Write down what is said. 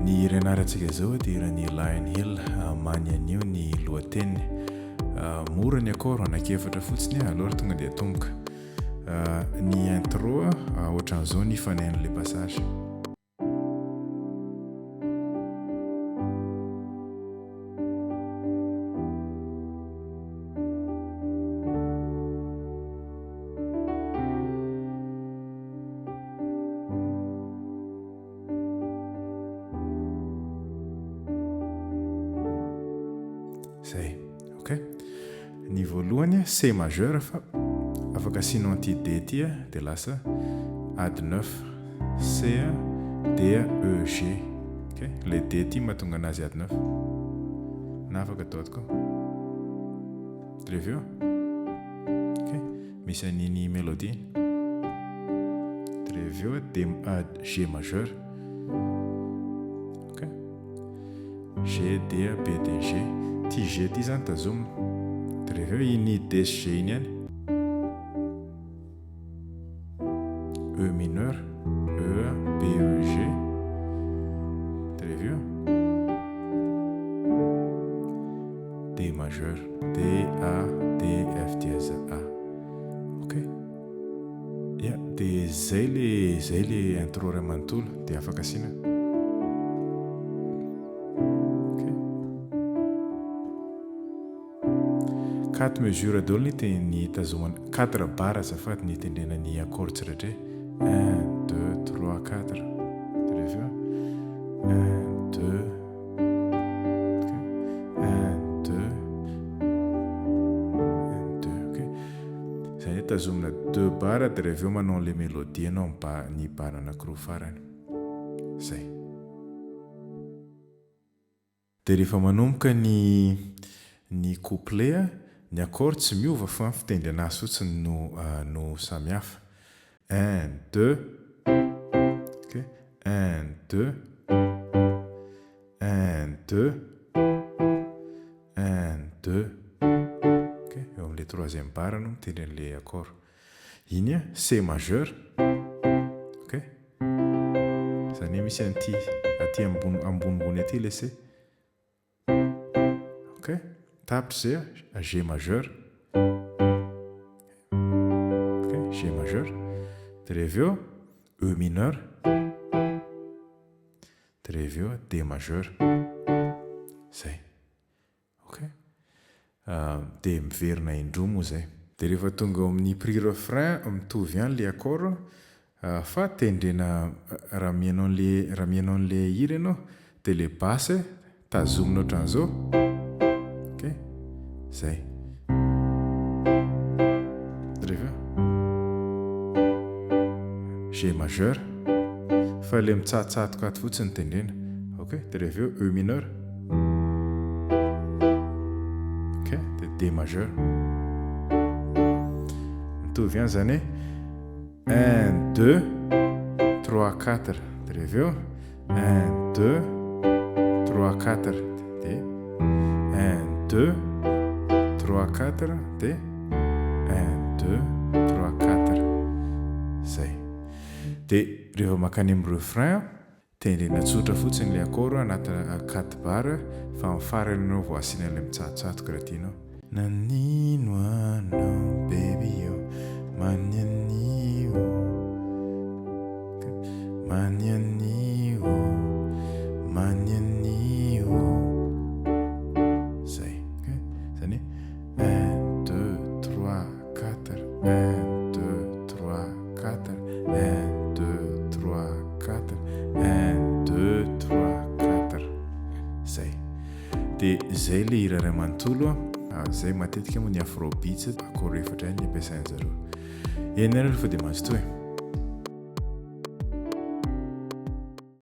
Ny renaratsika zao dia irany Lion Magnanio ny lohateny. Mora ny accord anakefatra fotsiny alors tonga dia tomboka. Ny intro ohatran'izao ny fanain'le passage. Zay, ok. Ny voalohany C majeur fa afaka asianao anty D ty dia lasa AD9 C D E G. Ok, le D ty mahatonga anazy AD9. Na afaka atao atao. Très ok. Misy an'iny melodie. Très D G majeur. Ok. G D B D G. Ty G ty zany tazomina. Très iny D G iny ihany. E mineur, E, B, E, G. Très bien. D majeur, D, A, D, F dièse, A. Ok. Yeah, dia zay le intro ray manontolo dia afaka asiana. Ok. 4 mesures daholo ny tazomana 4 barra azafady ny tendrena ny accord tsirairay. 1, 2, 3, 4. Très bien. 1, 2. Ok. 1, 2. 1, 2. Ok. Zay tazomina 2 barra dia rehefa manao le mélodie anao ny barra anankiroa farany. Zay. Dia rehefa manomboka ny couplet, ny accord tsy miova fa fitendry anazy fotsiny no samihafa. 1, 2. Ok. 1, 2. 1, 2. 1, 2. Ok. Eo amin'le troisième barre no mitendry an'le accord. Iny C majeur. Ok. Zany misy aty ambonimbony aty le C. Ok. Tapitra zay G majeur. Ok. G majeur. Très E mineur. Très D majeur. Zay. Ok. Dia miverina indroa moa zay. Dia rehefa tonga ao amin'ny prix refrain mitovy ihany le accord fa tendrena raha mihainao an'le hira ianao dia le basse tazomina ohatran'izao. Ok. Zay. Très bien. G majeur. Fa le mitsatotsatoka ato fotsiny tendrena. Ok. Très E mineur. Ok. Dia D majeur. Mitovy ihany zany 1, 2, 3, 4. Très bien. 1, 2, 3, 4. Dia 1, 2, 3, 4. Dia 1, 2, 3, 4. Zay. Dia rehefa makany amin'ny refrain tendrena tsotra fotsiny le accord anaty 4 barra fa amin'ny farany ianao vao asiana ilay mitsatotsatoka raha tianao. Nanino anao baby yo Magnanio. Magnanio. Magnanio. Zay. Zany 1, 2, 3, 4. 1, 2, 3, 4. 1, 2, 3, 4. 1, 2, 3, 4. Zay. Dia zay le hira ray manontolo. Zay matetika moa ny Afrobeats accord efatra ny ampiasain'zareo. Eny ary rehefa dia mazotoy.